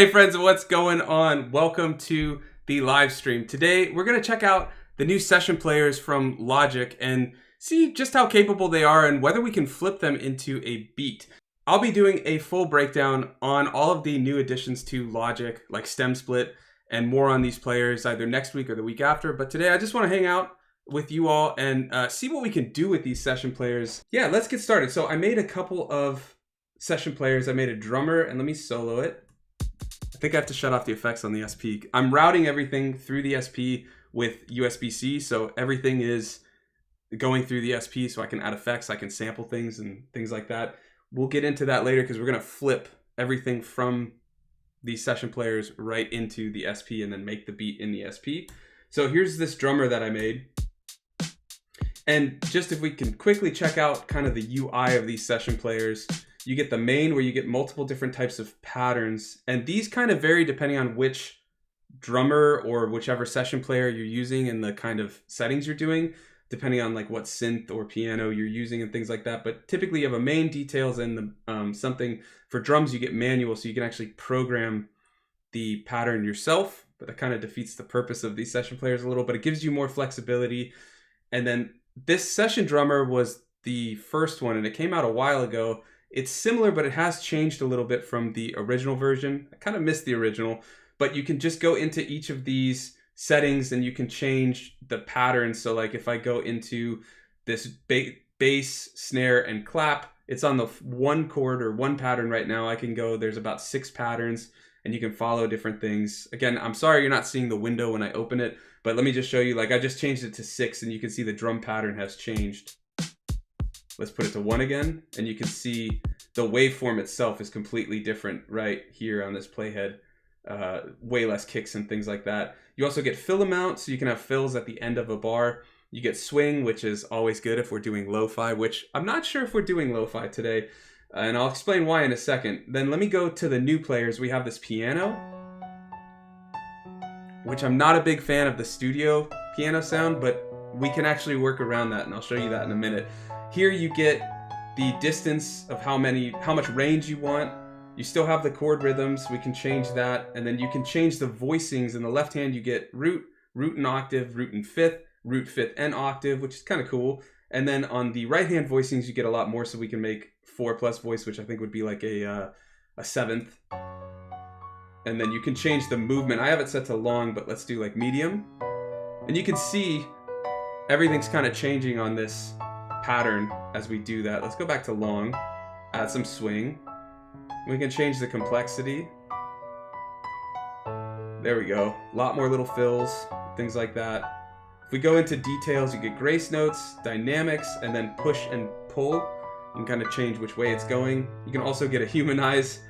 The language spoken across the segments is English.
Hey friends, what's going on? Welcome to the live stream. Today we're going to check out the new session players from Logic and see just how capable they are and whether we can flip them into a beat. I'll be doing a full breakdown on all of the new additions to Logic, like stem split, and more on these players either next week or the week after. But today I just want to hang out with you all and see what we can do with these session players. Yeah, let's get started. So I made a couple of session players. I made a drummer, and let me solo it. I think I have to shut off the effects on the SP. I'm routing everything through the SP with USB-C, so everything is going through the SP, so I can add effects, I can sample things and things like that. We'll get into that later because we're going to flip everything from these session players right into the SP and then make the beat in the SP. So here's this drummer that I made. And just if we can quickly check out kind of the UI of these session players, you get the main where you get multiple different types of patterns. And these kind of vary depending on which drummer or whichever session player you're using and the kind of settings you're doing, depending on like what synth or piano you're using and things like that. But typically you have a main, details, and the something for drums you get manual, so you can actually program the pattern yourself. But that kind of defeats the purpose of these session players a little, but it gives you more flexibility. And then this session drummer was the first one, and it came out a while ago. It's similar, but it has changed a little bit from the original version. I kind of missed the original, but you can just go into each of these settings and you can change the pattern. So like if I go into this bass, snare, and clap, it's on the one chord or one pattern right now. I can go, there's about 6 patterns, and you can follow different things. Again, I'm sorry you're not seeing the window when I open it, but let me just show you, like I just changed it to 6 and you can see the drum pattern has changed. Let's put it to 1 again, and you can see the waveform itself is completely different right here on this playhead. Way less kicks and things like that. You also get fill amount, so you can have fills at the end of a bar. You get swing, which is always good if we're doing lo-fi, which I'm not sure if we're doing lo-fi today, and I'll explain why in a second. Then let me go to the new players. We have this piano, which I'm not a big fan of the studio piano sound, but we can actually work around that, and I'll show you that in a minute. Here you get the distance of how much range you want. You still have the chord rhythms. We can change that. And then you can change the voicings. In the left hand, you get root and octave, root and fifth, root, fifth, and octave, which is kind of cool. And then on the right hand voicings, you get a lot more. So we can make 4+ voice, which I think would be like a 7th. And then you can change the movement. I have it set to long, but let's do like medium. And you can see everything's kind of changing on this pattern as we do that. Let's go back to long, add some swing. We can change the complexity. There we go. A lot more little fills, things like that. If we go into details, you get grace notes, dynamics, and then push and pull. You can kind of change which way it's going. You can also get a humanize.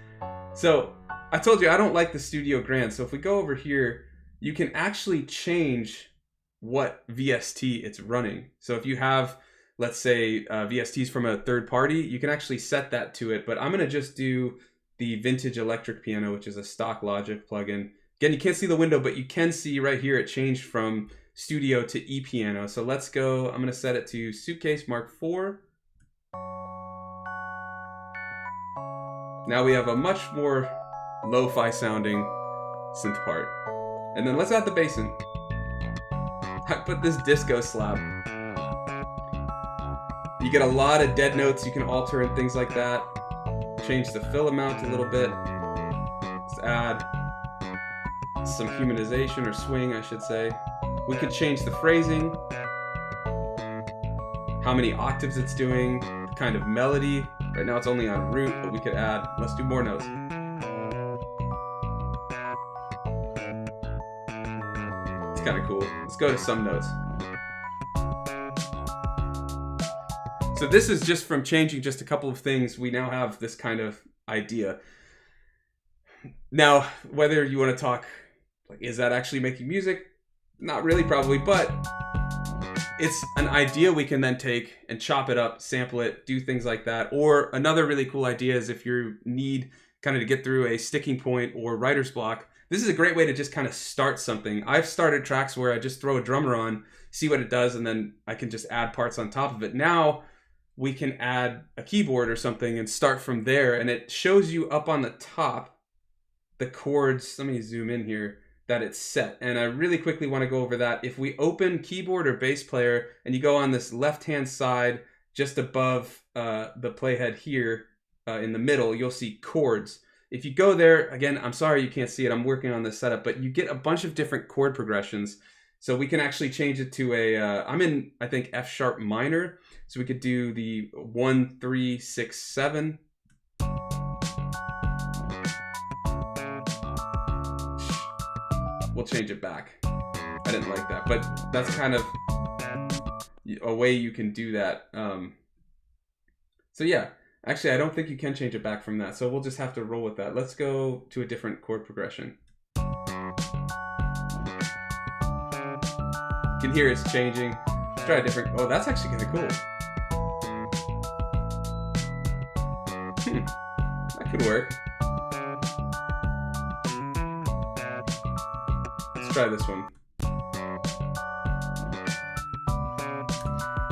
So I told you I don't like the Studio Grand. So if we go over here, you can actually change what VST it's running. So if you have, let's say, VSTs from a third party, you can actually set that to it. But I'm going to just do the vintage electric piano, which is a stock Logic plugin. Again, you can't see the window, but you can see right here it changed from studio to ePiano. So let's go, I'm going to set it to Suitcase Mark IV. Now we have a much more lo-fi sounding synth part. And then let's add the bass in. I put this disco slab. You get a lot of dead notes you can alter and things like that. Change the fill amount a little bit. Let's add some humanization or swing, I should say. We could change the phrasing, how many octaves it's doing, the kind of melody. Right now it's only on root, but we could add, let's do more notes. It's kind of cool. Let's go to some notes. So this is just from changing just a couple of things. We now have this kind of idea. Now, whether you want to talk, like, is that actually making music? Not really, probably, but it's an idea we can then take and chop it up, sample it, do things like that. Or another really cool idea is if you need kind of to get through a sticking point or writer's block, this is a great way to just kind of start something. I've started tracks where I just throw a drummer on, see what it does, and then I can just add parts on top of it. Now, we can add a keyboard or something and start from there, and it shows you up on the top the chords, let me zoom in here, that it's set. And I really quickly want to go over that. If we open keyboard or bass player and you go on this left-hand side, just above the playhead here in the middle, you'll see chords. If you go there, again, I'm sorry you can't see it, I'm working on this setup, but you get a bunch of different chord progressions. So we can actually change it to a, I'm in, I think, F sharp minor. So we could do the 1, 3, 6, 7. We'll change it back. I didn't like that, but that's kind of a way you can do that. So yeah, actually, I don't think you can change it back from that. So we'll just have to roll with that. Let's go to a different chord progression. You can hear it's changing. Let's try a different, oh, that's actually kind of cool. That could work. Let's try this one.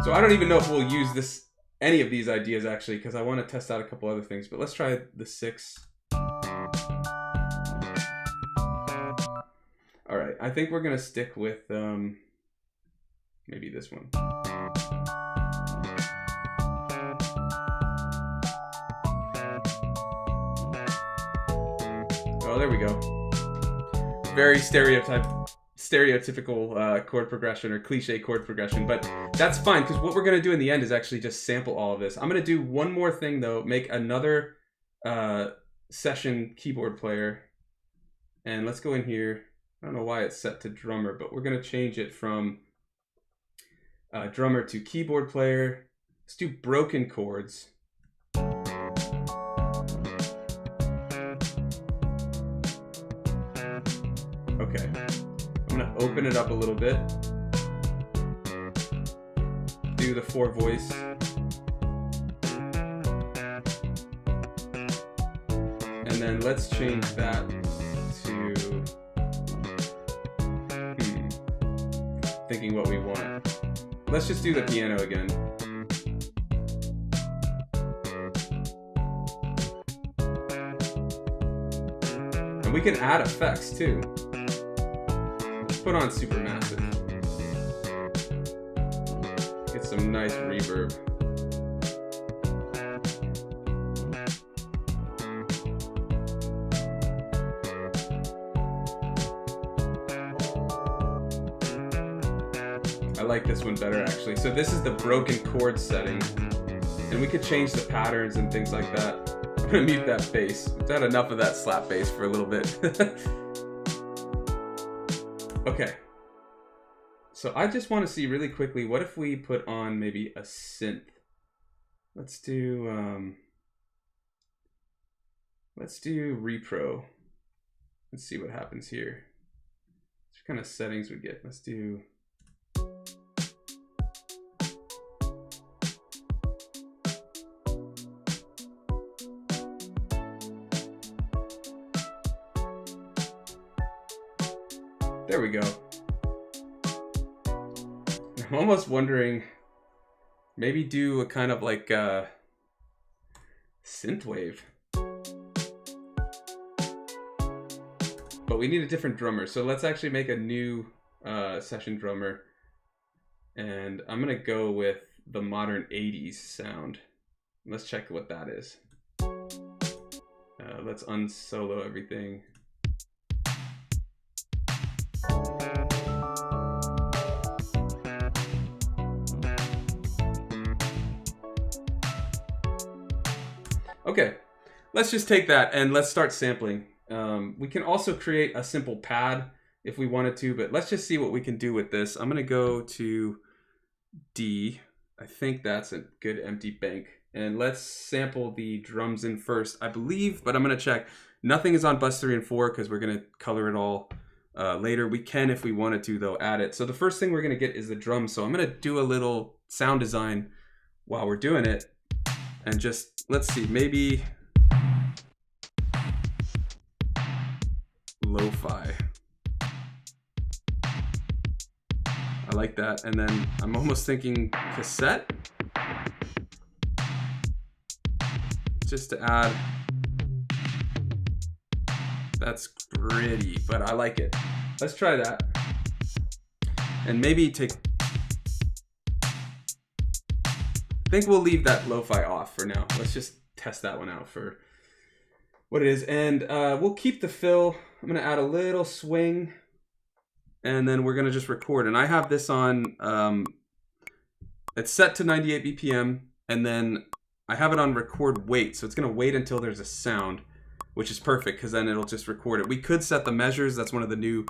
So I don't even know if we'll use this, any of these ideas actually, because I want to test out a couple other things, but let's try the 6. All right, I think we're gonna stick with maybe this one. Oh, there we go. Very stereotypical chord progression or cliche chord progression, but that's fine because what we're going to do in the end is actually just sample all of this. I'm going to do one more thing though, make another session keyboard player, and let's go in here. I don't know why it's set to drummer, but we're going to change it from drummer to keyboard player. Let's do broken chords. Okay, I'm gonna open it up a little bit. Do the 4 voice. And then let's change that to, thinking what we want. Let's just do the piano again. And we can add effects too. Put on Supermassive. Get some nice reverb. I like this one better actually. So this is the broken chord setting. And we could change the patterns and things like that. I'm gonna mute that bass. We've had enough of that slap bass for a little bit. Okay, so I just want to see really quickly, what if we put on maybe a synth? Let's do repro. Let's see what happens here. What kind of settings we get? Let's do. There we go. I'm almost wondering, maybe do a kind of like synthwave. But we need a different drummer, so let's actually make a new session drummer. And I'm gonna go with the modern 80s sound. Let's check what that is. Let's unsolo everything. Okay, let's just take that and let's start sampling. We can also create a simple pad if we wanted to, but let's just see what we can do with this. I'm gonna go to D. I think that's a good empty bank. And let's sample the drums in first, I believe, but I'm gonna check. Nothing is on bus 3 and 4 because we're gonna color it all later. We can, if we wanted to though, add it. So the first thing we're gonna get is the drums. So I'm gonna do a little sound design while we're doing it. And just, let's see, maybe lo-fi. I like that. And then I'm almost thinking cassette. Just to add That's gritty, but I like it. Let's try that. And maybe take... I think we'll leave that lo-fi off for now. Let's just test that one out for what it is. And we'll keep the fill. I'm going to add a little swing. And then we're going to just record. And I have this on... it's set to 98 BPM. And then I have it on record wait. So it's going to wait until there's a sound, which is perfect because then it'll just record it. We could set the measures. That's one of the new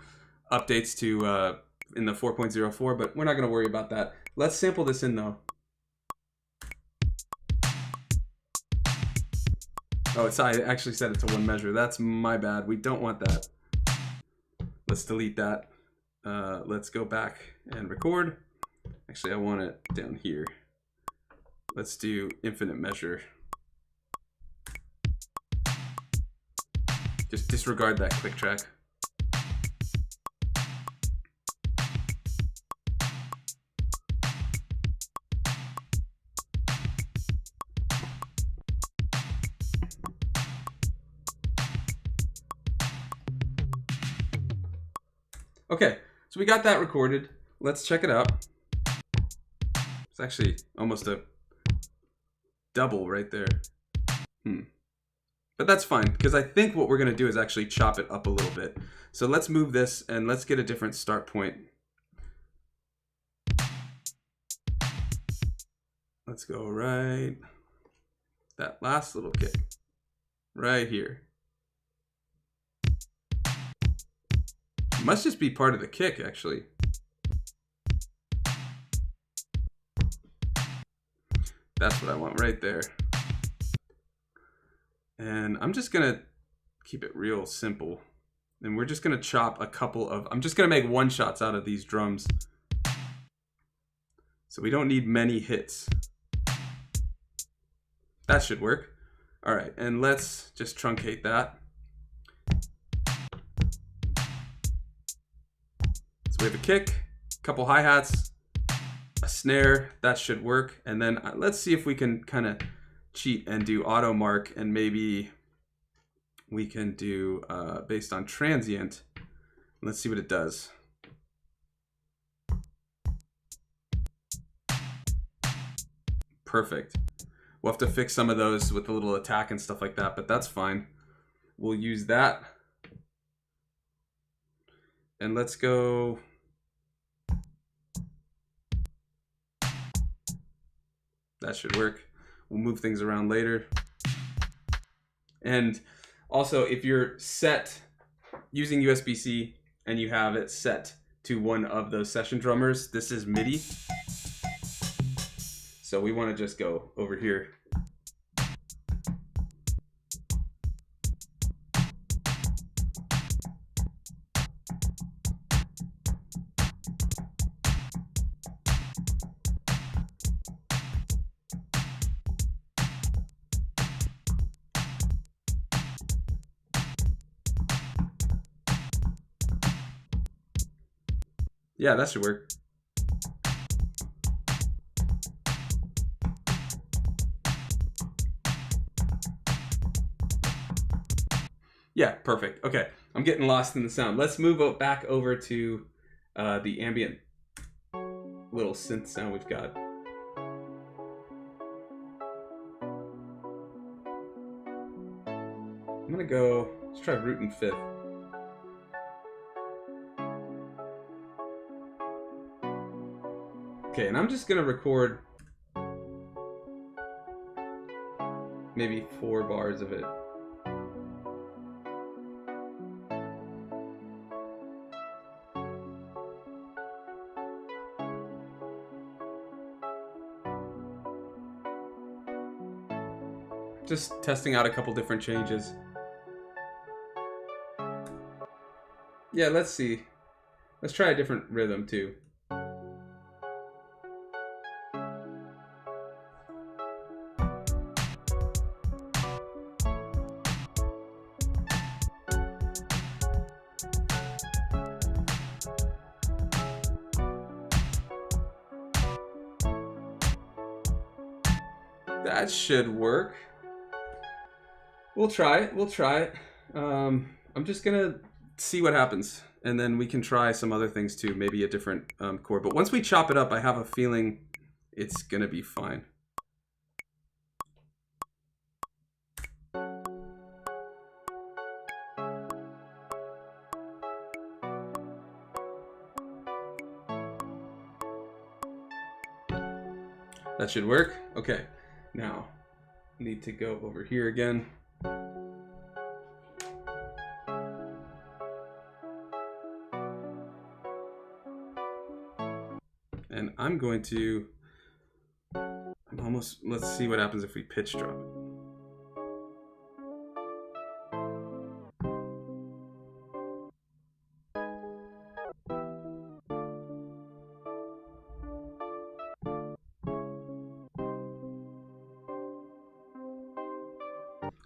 updates to in the 4.04. But we're not going to worry about that. Let's sample this in, though. Oh, I actually set it to one measure. That's my bad. We don't want that. Let's delete that. Let's go back and record. Actually, I want it down here. Let's do infinite measure. Just disregard that click track. Okay, so we got that recorded. Let's check it out. It's actually almost a double right there. But that's fine, because I think what we're going to do is actually chop it up a little bit. So let's move this and let's get a different start point. Let's go right, that last little kick, right here. It must just be part of the kick, actually. That's what I want right there. And I'm just gonna keep it real simple. And we're just gonna chop a couple of, I'm just gonna make one shots out of these drums. So we don't need many hits. That should work. All right, and let's just truncate that. We have a kick, a couple hi-hats, a snare. That should work. And then let's see if we can kind of cheat and do auto mark, and maybe we can do based on transient. Let's see what it does. Perfect. We'll have to fix some of those with a little attack and stuff like that, but that's fine. We'll use that. And let's go. That should work. We'll move things around later. And also, if you're set using USB-C and you have it set to one of those session drummers, this is MIDI. So we want to just go over here. Yeah, that should work. Yeah, perfect. Okay, I'm getting lost in the sound. Let's move back over to the ambient little synth sound we've got. I'm gonna go, let's try root and fifth. Okay, and I'm just gonna record maybe 4 bars of it. Just testing out a couple different changes. Yeah, let's see. Let's try a different rhythm too. That should work. We'll try it. We'll try it. I'm I'm just gonna see what happens, and then we can try some other things too, maybe a different chord. But once we chop it up, I have a feeling it's gonna be fine. That should work. Okay, now need to go over here again. And I'm going to, let's see what happens if we pitch drop it.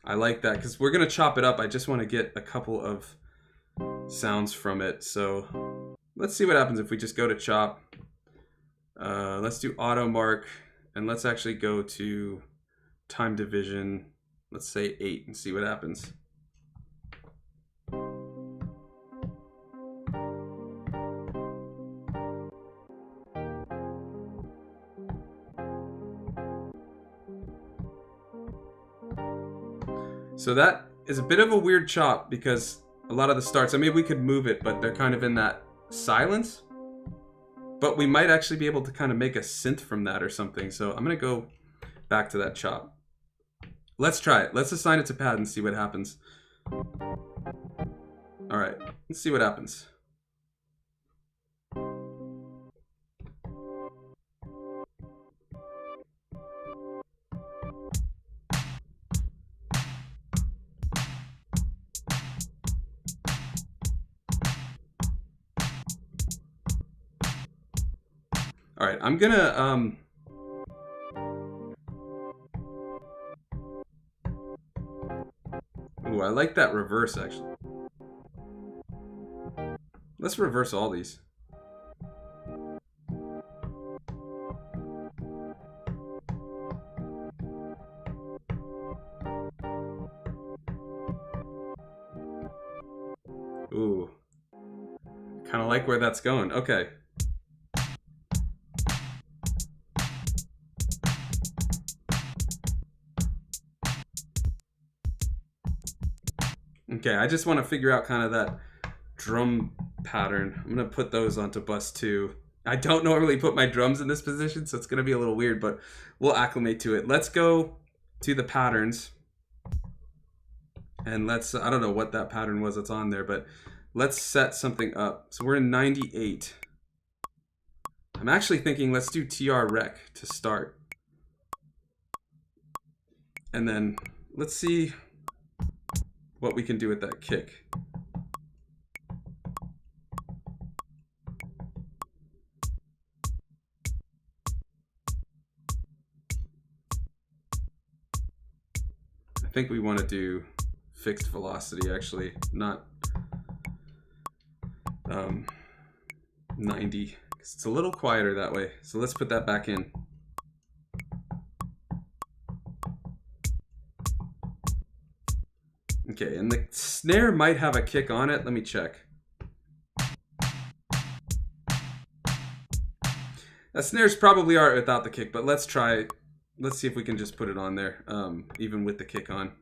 I like that because we're gonna chop it up. I just want to get a couple of sounds from it. So let's see what happens if we just go to chop. Let's do auto mark, and let's actually go to time division. Let's say 8 and see what happens. So that is a bit of a weird chop because a lot of the starts, I mean, we could move it, but they're kind of in that silence. But we might actually be able to kind of make a synth from that or something. So I'm going to go back to that chop. Let's try it. Let's assign it to pad and see what happens. All right, let's see what happens. All right, I'm gonna ooh, I like that reverse actually. Let's reverse all these. Ooh, kind of like where that's going. Okay. Okay, I just want to figure out kind of that drum pattern. I'm going to put those onto bus 2. I don't normally put my drums in this position, so it's going to be a little weird, but we'll acclimate to it. Let's go to the patterns. And let's, I don't know what that pattern was that's on there, but let's set something up. So we're in 98. I'm actually thinking let's do TR rec to start. And then let's see what we can do with that kick. I think we want to do fixed velocity actually, not 90. It's a little quieter that way. So let's put that back in. Okay, and the snare might have a kick on it. Let me check. That snare's probably alright without the kick, but let's try. Let's see if we can just put it on there, even with the kick on.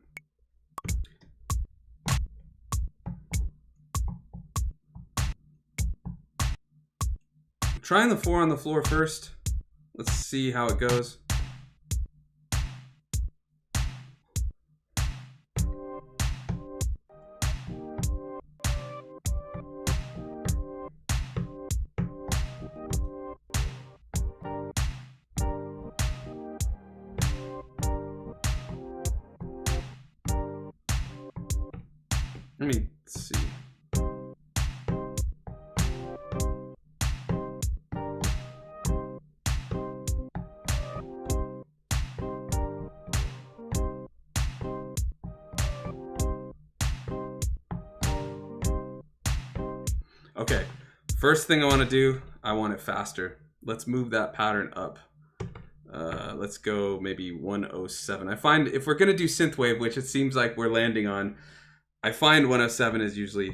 Trying the 4 on the floor first. Let's see how it goes. Let me see. Okay, first thing I want to do, I want it faster. Let's move that pattern up. Let's go maybe 107. I find if we're going to do synthwave, which it seems like we're landing on, I find 107 is usually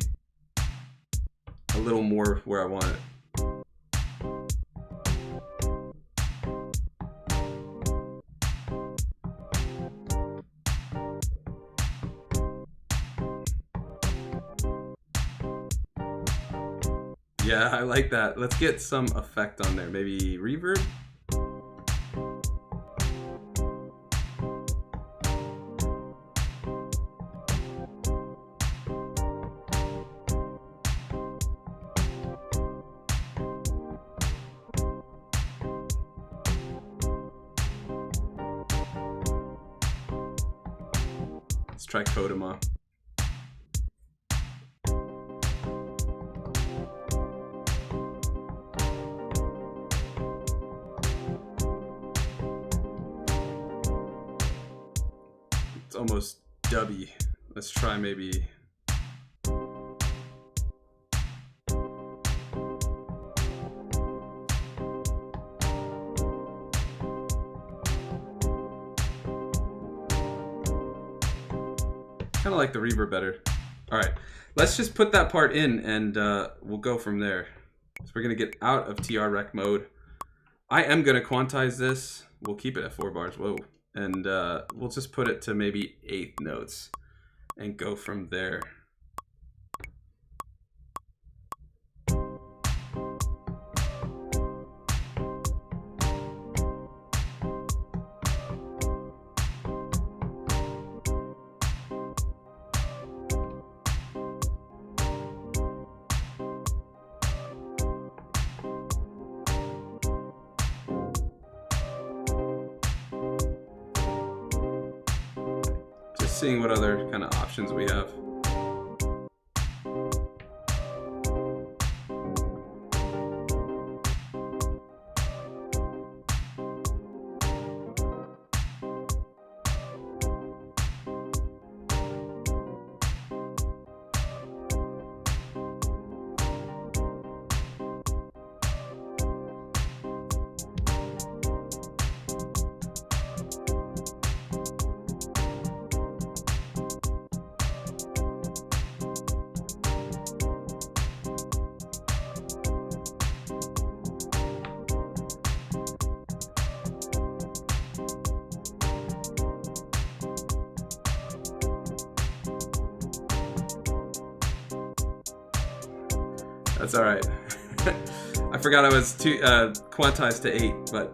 a little more where I want it. Yeah, I like that. Let's get some effect on there. Maybe reverb? Let's try Kodama. It's almost dubby. Let's try maybe. Kind of like the reverb better. All right, let's just put that part in and we'll go from there. So we're gonna get out of TR rec mode. I am gonna quantize this. We'll keep it at 4 bars, whoa. And we'll just put it to maybe 8 notes and go from there. Seeing what other kind of options we have. That's all right. I forgot I was quantized to 8, but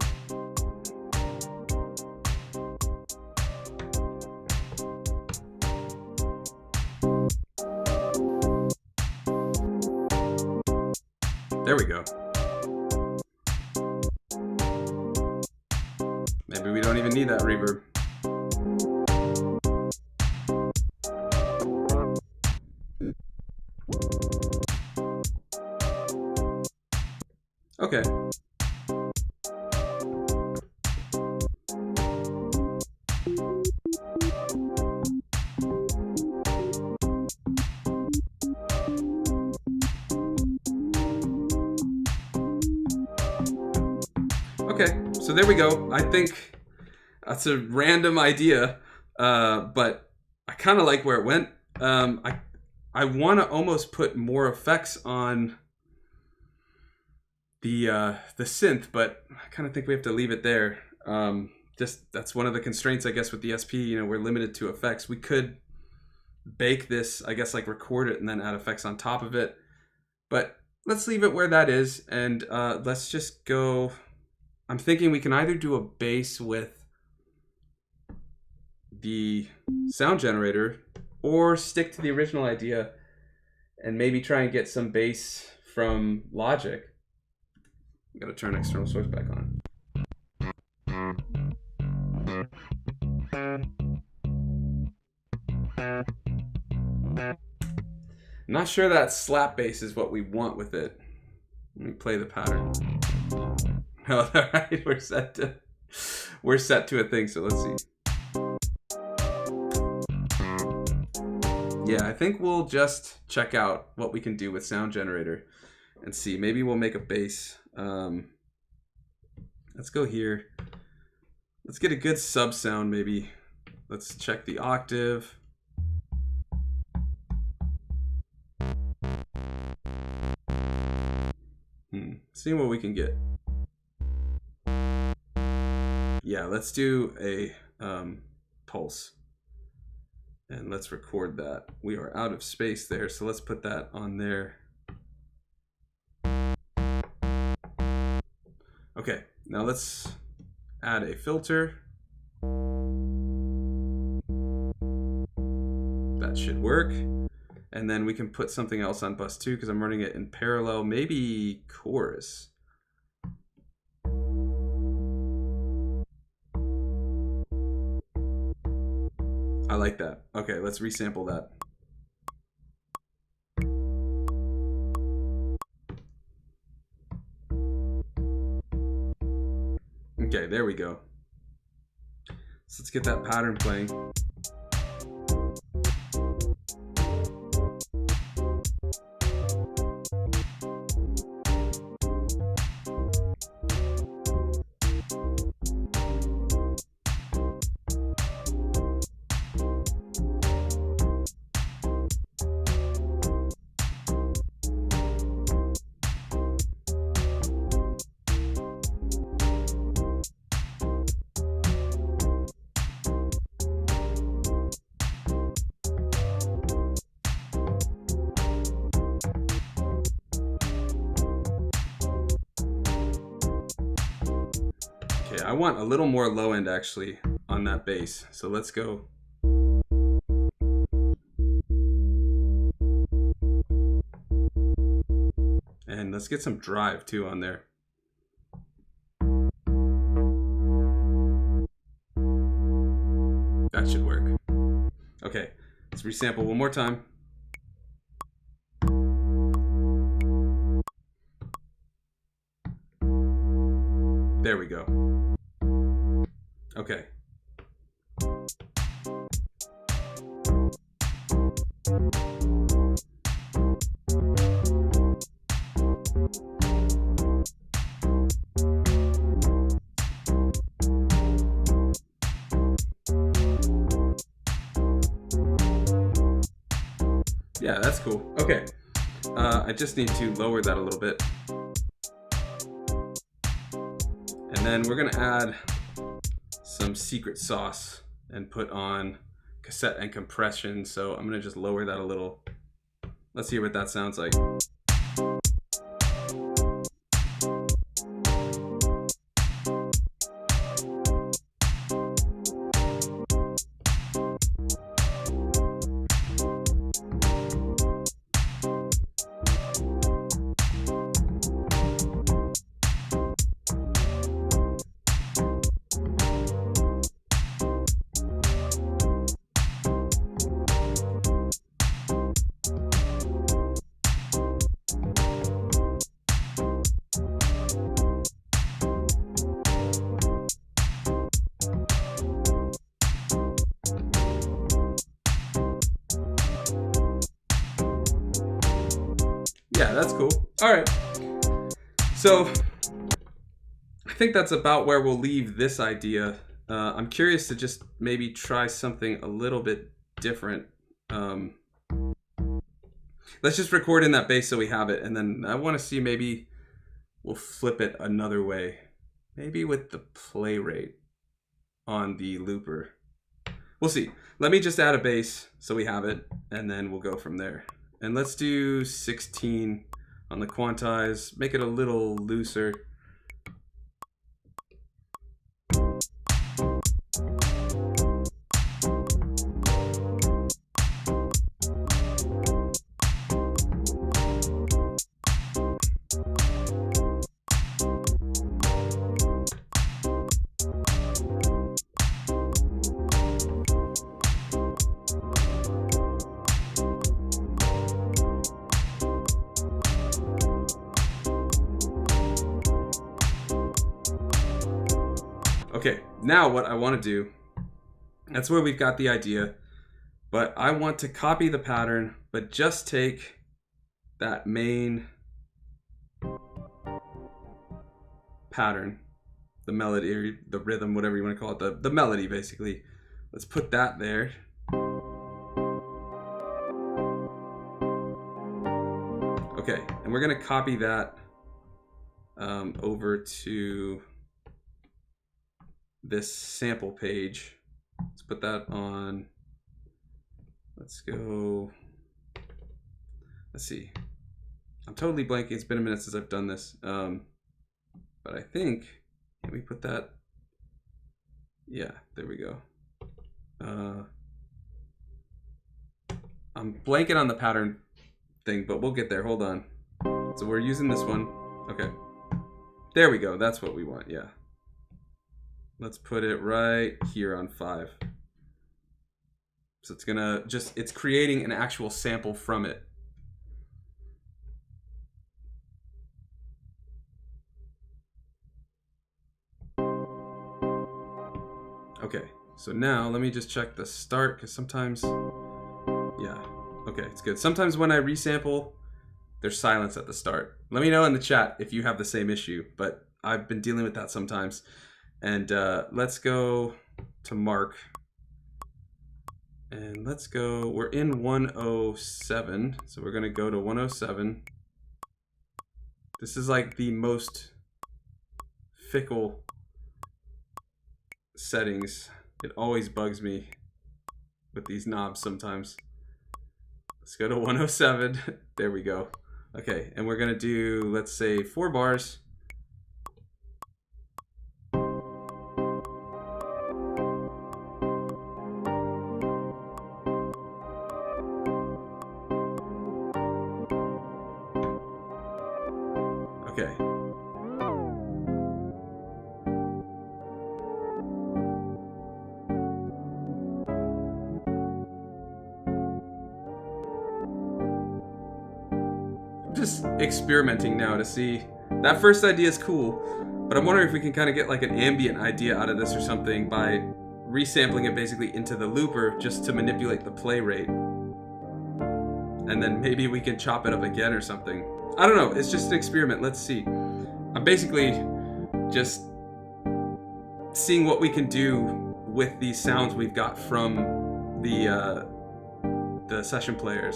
there we go. Maybe we don't even need that reverb. Okay. Okay, so there we go. I think that's a random idea, but I kind of like where it went. I want to almost put more effects on the synth, but I kind of think we have to leave it there. Just that's one of the constraints, I guess, with the SP. You know, we're limited to effects. We could bake this, I guess, like record it and then add effects on top of it. But let's leave it where that is, and let's just go. I'm thinking we can either do a bass with the sound generator or stick to the original idea and maybe try and get some bass from Logic. I'm gonna turn external source back on. I'm not sure that slap bass is what we want with it. Let me play the pattern. Oh, all right, we're set to a thing. So let's see. Yeah, I think we'll just check out what we can do with sound generator and see. Maybe we'll make a bass. Let's go here. Let's get a good sub sound. Maybe let's check the octave. See what we can get. Yeah, let's do a pulse. And let's record that. We are out of space there, so let's put that on there. Okay, now let's add a filter. That should work. And then we can put something else on bus 2 because I'm running it in parallel. Maybe chorus. I like that. Okay, let's resample that. Okay, there we go. So let's get that pattern playing. I want a little more low end actually on that bass. So let's go. And let's get some drive too on there. That should work. Okay, let's resample one more time. There we go. Okay. Yeah, that's cool. Okay. I just need to lower that a little bit. And then we're gonna add some secret sauce and put on cassette and compression. So I'm gonna just lower that a little. Let's hear what that sounds like. Yeah, that's cool. All right. So I think that's about where we'll leave this idea. I'm curious to just maybe try something a little bit different. Let's just record in that bass so we have it. And then I want to see maybe we'll flip it another way. Maybe with the play rate on the looper. We'll see. Let me just add a bass so we have it, and then we'll go from there. And let's do 16 on the quantize, make it a little looser. Okay, now what I want to do, that's where we've got the idea, but I want to copy the pattern, but just take that main pattern, the melody or the rhythm, whatever you want to call it, the melody basically. Let's put that there. Okay, and we're gonna copy that over to this sample page. Let's put that on. Let's go. Let's see. I'm totally blanking. It's been a minute since I've done this. But I think, can we put that? Yeah, there we go. I'm blanking on the pattern thing, but we'll get there. Hold on. So we're using this one. Okay. There we go. That's what we want. Yeah. Let's put it right here on 5. So it's gonna just, it's creating an actual sample from it. Okay, so now let me just check the start, because sometimes, yeah, okay, it's good. Sometimes when I resample, there's silence at the start. Let me know in the chat if you have the same issue, but I've been dealing with that sometimes. And let's go to Mark. And let's go, we're in 107, so we're gonna go to 107. This is like the most fickle settings. It always bugs me with these knobs sometimes. Let's go to 107. There we go. Okay, and we're gonna do, let's say 4 bars. Okay. Just experimenting now to see. That first idea is cool, but I'm wondering if we can kind of get like an ambient idea out of this or something by resampling it basically into the looper just to manipulate the play rate. And then maybe we can chop it up again or something. I don't know, it's just an experiment. Let's see. I'm basically just seeing what we can do with these sounds we've got from the session players.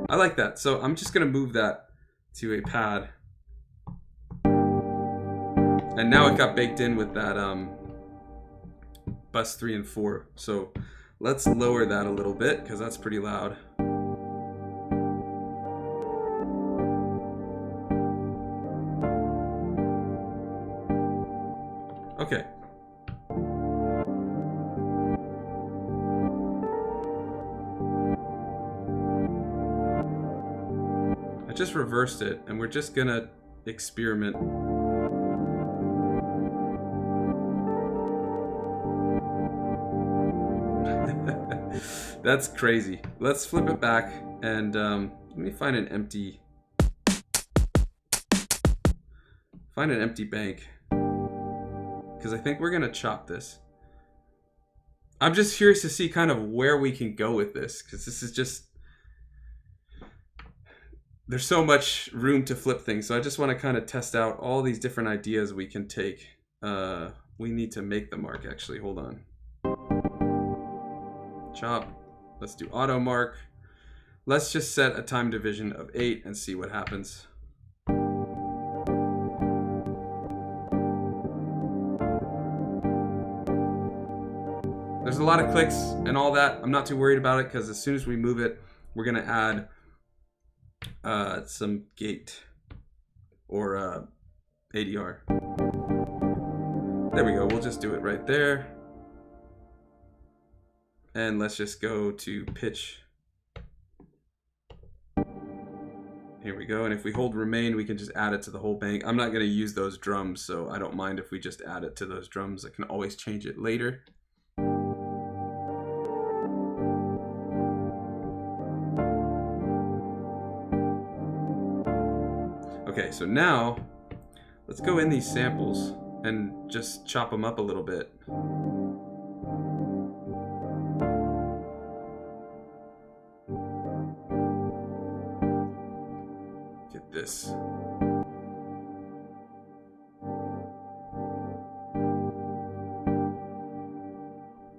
I like that, so I'm just gonna move that to a pad. And now it got baked in with that bus 3 and 4. So let's lower that a little bit because that's pretty loud. Okay. I just reversed it and we're just gonna experiment. That's crazy. Let's flip it back and let me find an empty bank because I think we're gonna chop this. I'm just curious to see kind of where we can go with this because this is just, there's so much room to flip things. So I just want to kind of test out all these different ideas we can take. We need to make the mark actually. Hold on. Chop. Let's do auto mark. Let's just set a time division of 8 and see what happens. There's a lot of clicks and all that. I'm not too worried about it because as soon as we move it, we're gonna add some gate or ADR. There we go. We'll just do it right there. And let's just go to pitch. Here we go. And if we hold remain, we can just add it to the whole bank. I'm not going to use those drums, so I don't mind if we just add it to those drums. I can always change it later. Okay, so now let's go in these samples and just chop them up a little bit. Get this.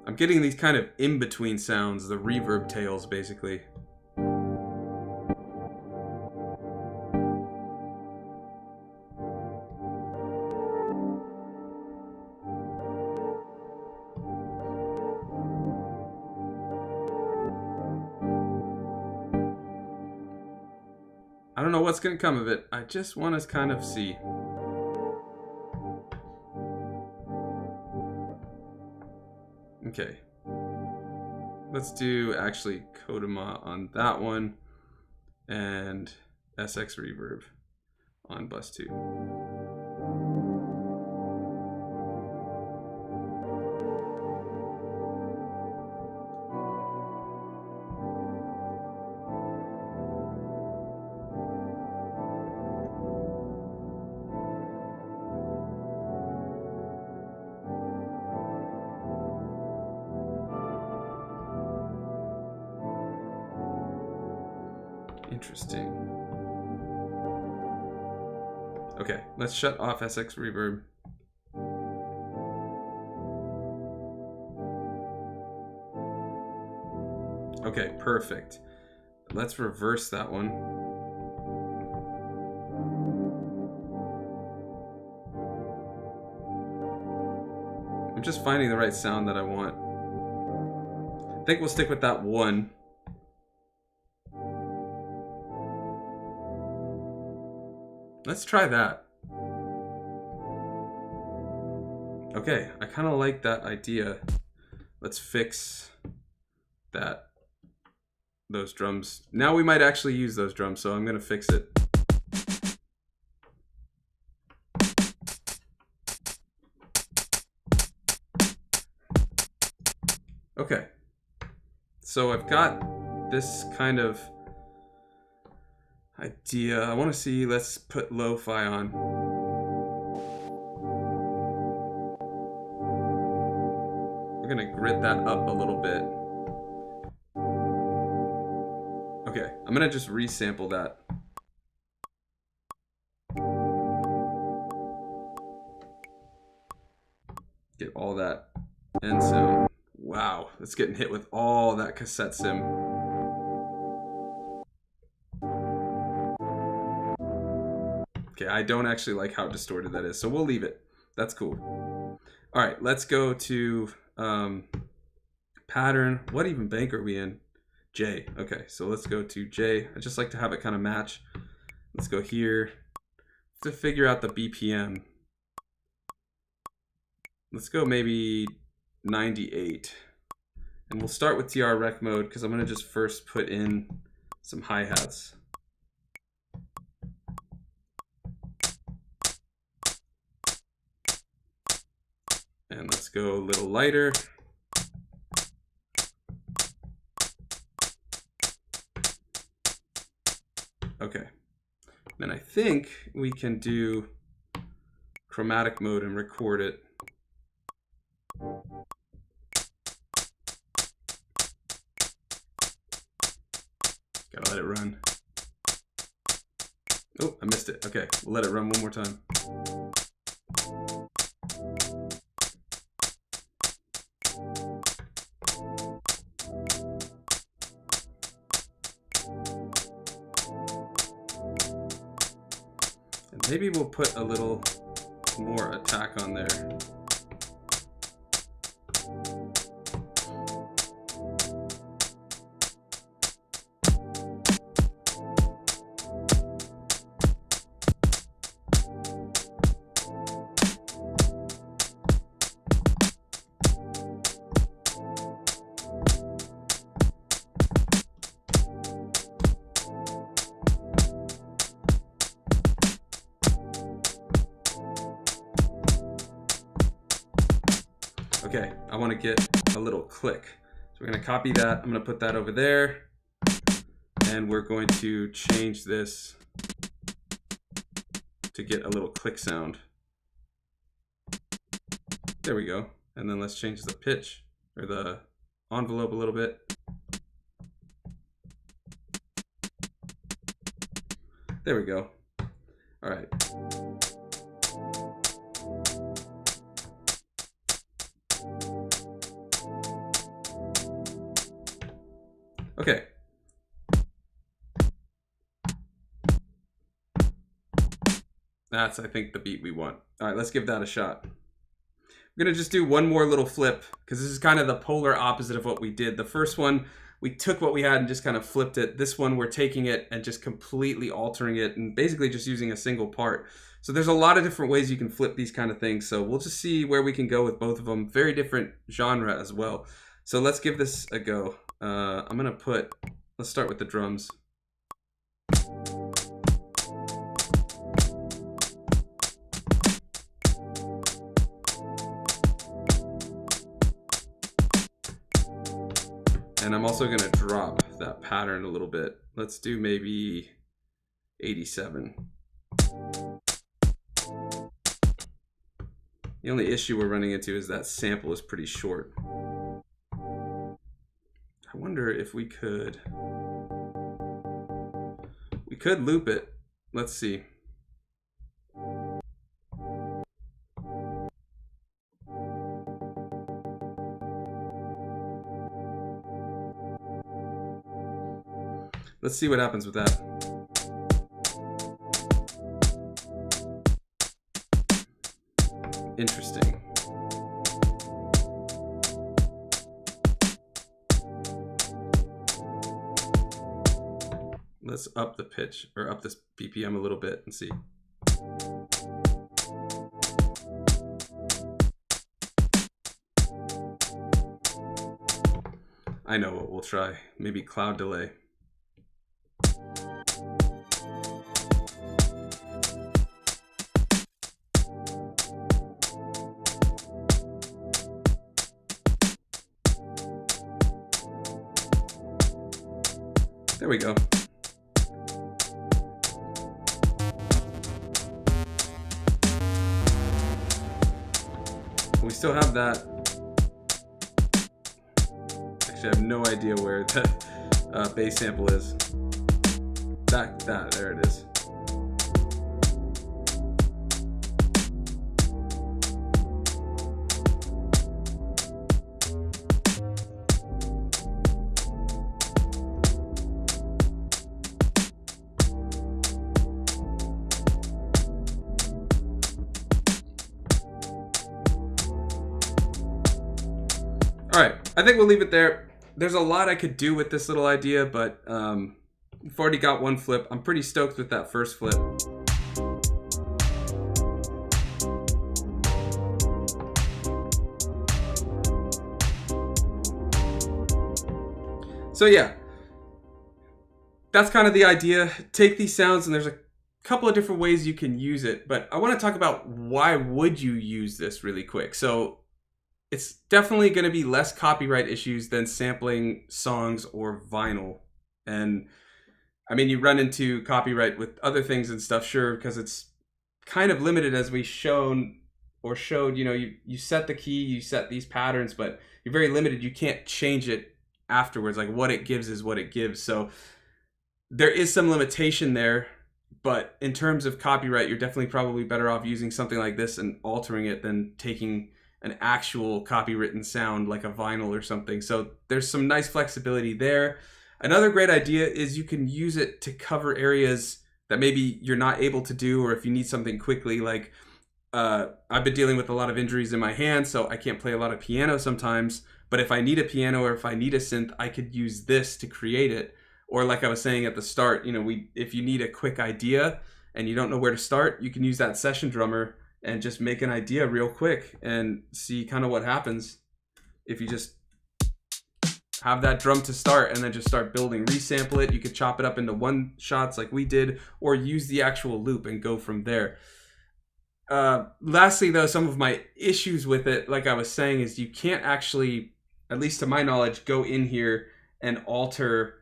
I'm getting these kind of in-between sounds, the reverb tails basically. don't know what's gonna come of it. I just want to kind of see. Okay. Let's do actually Kodama on that one and SX reverb on bus 2. Interesting. Okay, let's shut off SX reverb. Okay, perfect. Let's reverse that one. I'm just finding the right sound that I want. I think we'll stick with that one. Let's try that. Okay, I kind of like that idea. Let's fix those drums. Now we might actually use those drums, so I'm gonna fix it. Okay, so I've got this kind of idea. I want to see, let's put lo-fi on. We're gonna grit that up a little bit. Okay, I'm gonna just resample that. Get all that end sound. Wow, it's getting hit with all that cassette sim. Okay, I don't actually like how distorted that is, so we'll leave it. That's cool. All right, let's go to pattern. What even bank are we in? J. Okay, so let's go to J. I just like to have it kind of match. Let's go here to figure out the BPM. Let's go maybe 98. And we'll start with TR rec mode because I'm going to just first put in some hi-hats. And let's go a little lighter. Okay. Then I think we can do chromatic mode and record it. Gotta let it run. Oh, I missed it. Okay, we'll let it run one more time. And maybe we'll put a little more attack on there. Okay, I want to get a little click. So we're going to copy that. I'm going to put that over there. And we're going to change this to get a little click sound. There we go. And then let's change the pitch or the envelope a little bit. There we go. All right. Okay. That's, I think, the beat we want. All right, let's give that a shot. I'm gonna just do one more little flip because this is kind of the polar opposite of what we did. The first one, we took what we had and just kind of flipped it. This one, we're taking it and just completely altering it and basically just using a single part. So there's a lot of different ways you can flip these kind of things. So we'll just see where we can go with both of them. Very different genre as well. So let's give this a go. I'm gonna let's start with the drums. And I'm also gonna drop that pattern a little bit. Let's do maybe 87. The only issue we're running into is that sample is pretty short. I wonder if we could loop it. Let's see. Let's see what happens with that. Interesting. Let's up the pitch, or up this BPM a little bit and see. I know what we'll try. Maybe cloud delay. There we go. We still have that. Actually, I have no idea where the bass sample is. There it is. All right, I think we'll leave it there. There's a lot I could do with this little idea, but we've already got one flip. I'm pretty stoked with that first flip. So yeah, that's kind of the idea. Take these sounds, and there's a couple of different ways you can use it, but I want to talk about why would you use this really quick. So it's definitely going to be less copyright issues than sampling songs or vinyl. And I mean, you run into copyright with other things and stuff, sure, because it's kind of limited, as we showed, you know, you set the key, you set these patterns, but you're very limited. You can't change it afterwards. Like, what it gives is what it gives. So there is some limitation there, but in terms of copyright, you're definitely probably better off using something like this and altering it than taking an actual copywritten sound like a vinyl or something. So there's some nice flexibility there. Another great idea is you can use it to cover areas that maybe you're not able to do, or if you need something quickly, like I've been dealing with a lot of injuries in my hands, so I can't play a lot of piano sometimes, but if I need a piano or if I need a synth, I could use this to create it. Or like I was saying at the start, you know, if you need a quick idea and you don't know where to start, you can use that session drummer and just make an idea real quick and see kind of what happens if you just have that drum to start and then just start building. Resample it. You could chop it up into one shots like we did, or use the actual loop and go from there. Lastly, though, some of my issues with it, like I was saying, is you can't actually, at least to my knowledge, go in here and alter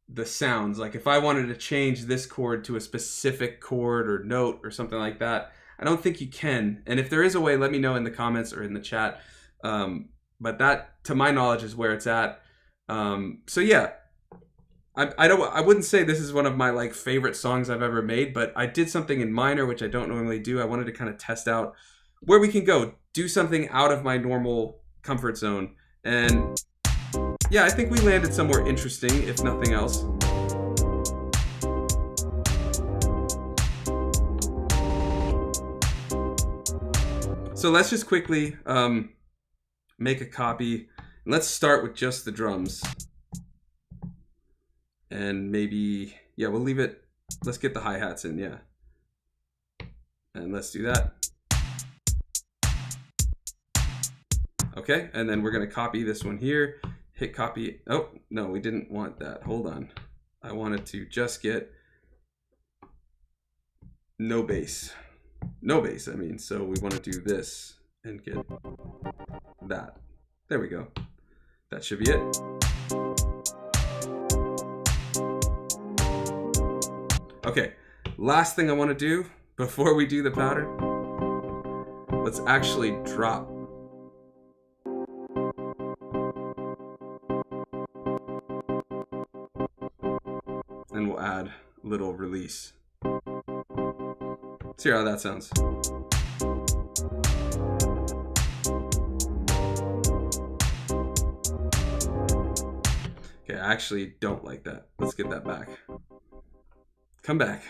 the sounds. Like if I wanted to change this chord to a specific chord or note or something like that, I don't think you can. And if there is a way, let me know in the comments or in the chat. But that, to my knowledge, is where it's at. So yeah, I wouldn't say this is one of my like favorite songs I've ever made, but I did something in minor, which I don't normally do. I wanted to kind of test out where we can go, do something out of my normal comfort zone. And yeah, I think we landed somewhere interesting, if nothing else. So let's just quickly make a copy. Let's start with just the drums. And maybe, yeah, we'll leave it. Let's get the hi-hats in, yeah. And let's do that. Okay, and then we're gonna copy this one here. Hit copy. Oh, no, we didn't want that. Hold on. I wanted to just get no bass. No bass, I mean. So we want to do this and get that. There we go. That should be it. Okay, last thing I want to do before we do the pattern, let's actually drop. And we'll add a little release. See how that sounds. Okay, I actually don't like that. Let's get that back. Come back.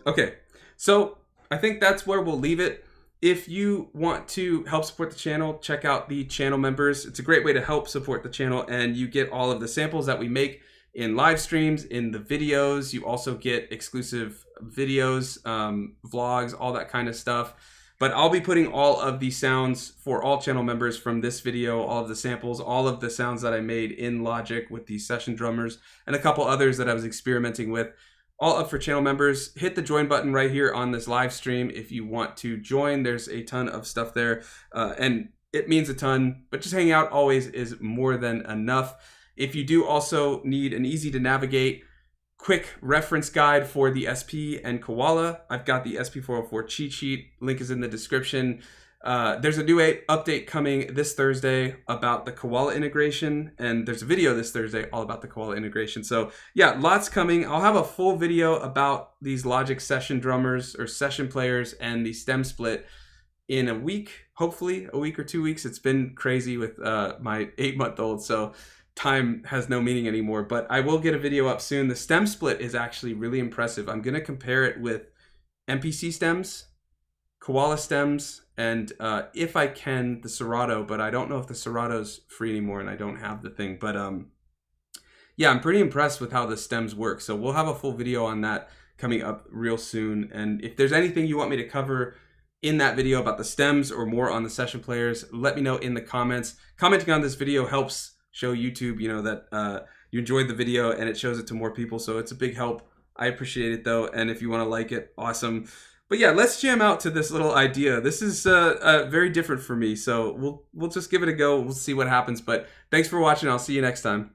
Okay, so I think that's where we'll leave it. If you want to help support the channel, check out the channel members. It's a great way to help support the channel, and you get all of the samples that we make in live streams, in the videos. You also get exclusive videos, vlogs, all that kind of stuff. But I'll be putting all of the sounds for all channel members from this video, all of the samples, all of the sounds that I made in Logic with the session drummers, and a couple others that I was experimenting with, all up for channel members. Hit the join button right here on this live stream if you want to join. There's a ton of stuff there, and it means a ton, but just hanging out always is more than enough. If you do also need an easy to navigate quick reference guide for the SP and Koala, I've got the SP404 cheat sheet. Link is in the description. There's a new update coming this Thursday about the Koala integration, and there's a video this Thursday all about the Koala integration. So yeah, lots coming. I'll have a full video about these Logic session drummers or session players and the stem split in a week, hopefully a week or 2 weeks. It's been crazy with my 8-month-old, so time has no meaning anymore, but I will get a video up soon. The stem split is actually really impressive. I'm gonna compare it with MPC stems, Koala stems, and if I can, the Serato, but I don't know if the Serato's free anymore and I don't have the thing. But yeah, I'm pretty impressed with how the stems work. So we'll have a full video on that coming up real soon. And if there's anything you want me to cover in that video about the stems or more on the session players, let me know in the comments. Commenting on this video helps show YouTube, you know, that you enjoyed the video, and it shows it to more people. So it's a big help. I appreciate it though. And if you want to like it, awesome. But yeah, let's jam out to this little idea. This is very different for me. So we'll just give it a go. We'll see what happens. But thanks for watching. I'll see you next time.